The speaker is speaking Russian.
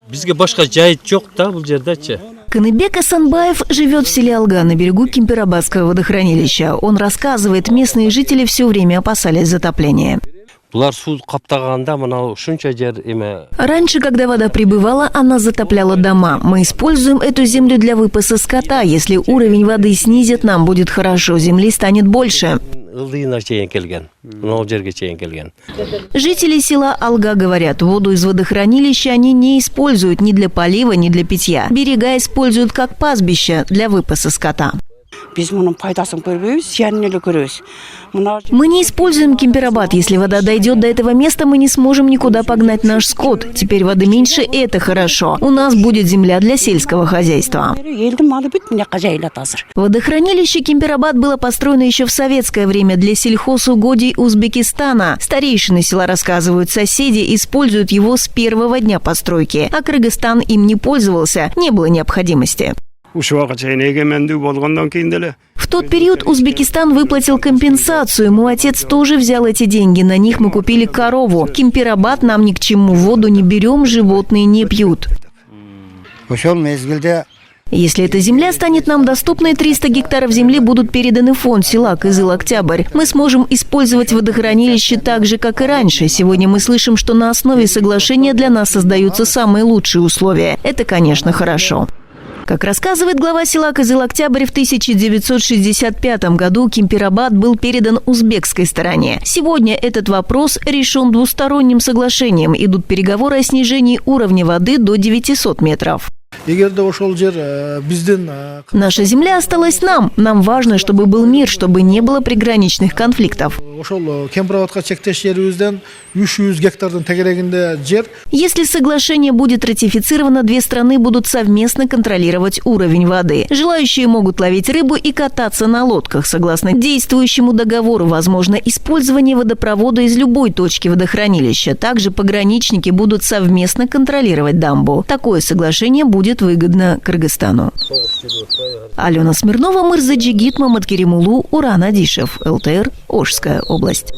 Бизге башка жайыт жок да бул жердечи. Каныбек Асанбаев живет в селе Алга на берегу Кемпирабадского водохранилища. Он рассказывает, местные жители все время опасались затопления. Булар суу каптаганда мына ушунча жер эме. Раньше, когда вода прибывала, она затопляла дома. Мы используем эту землю для выпаса скота. Если уровень воды снизит, нам будет хорошо, земли станет больше. Жители села Алга говорят, воду из водохранилища они не используют ни для полива, ни для питья. Берега используют как пастбище для выпаса скота. Мы не используем Кемпирабад. Если вода дойдет до этого места, мы не сможем никуда погнать наш скот. Теперь воды меньше, это хорошо. У нас будет земля для сельского хозяйства. Водохранилище Кемпирабад было построено еще в советское время для сельхозугодий Узбекистана. Старейшины села рассказывают, соседи используют его с первого дня постройки. А Кыргызстан им не пользовался, не было необходимости. В тот период Узбекистан выплатил компенсацию. Мой отец тоже взял эти деньги. На них мы купили корову. Кемпирабад нам ни к чему. Воду не берем, животные не пьют. Если эта земля станет нам доступной, 300 гектаров земли будут переданы в фонд села Кызыл-Октябрь. Мы сможем использовать водохранилище так же, как и раньше. Сегодня мы слышим, что на основе соглашения для нас создаются самые лучшие условия. Это, конечно, хорошо. Как рассказывает глава села Кызыл-Октябрь, в 1965 году Кемпирабад был передан узбекской стороне. Сегодня этот вопрос решен двусторонним соглашением. Идут переговоры о снижении уровня воды до 900 метров. Наша земля осталась нам. Нам важно, чтобы был мир, чтобы не было приграничных конфликтов. Если соглашение будет ратифицировано, две страны будут совместно контролировать уровень воды. Желающие могут ловить рыбу и кататься на лодках. Согласно действующему договору, возможно использование водопровода из любой точки водохранилища. Также пограничники будут совместно контролировать дамбу. Такое соглашение будет выгодно Кыргызстану. Алена Смирнова, Мырзаджигит Маматкеримулу, Уран Адишев, ЛТР, Ошская область.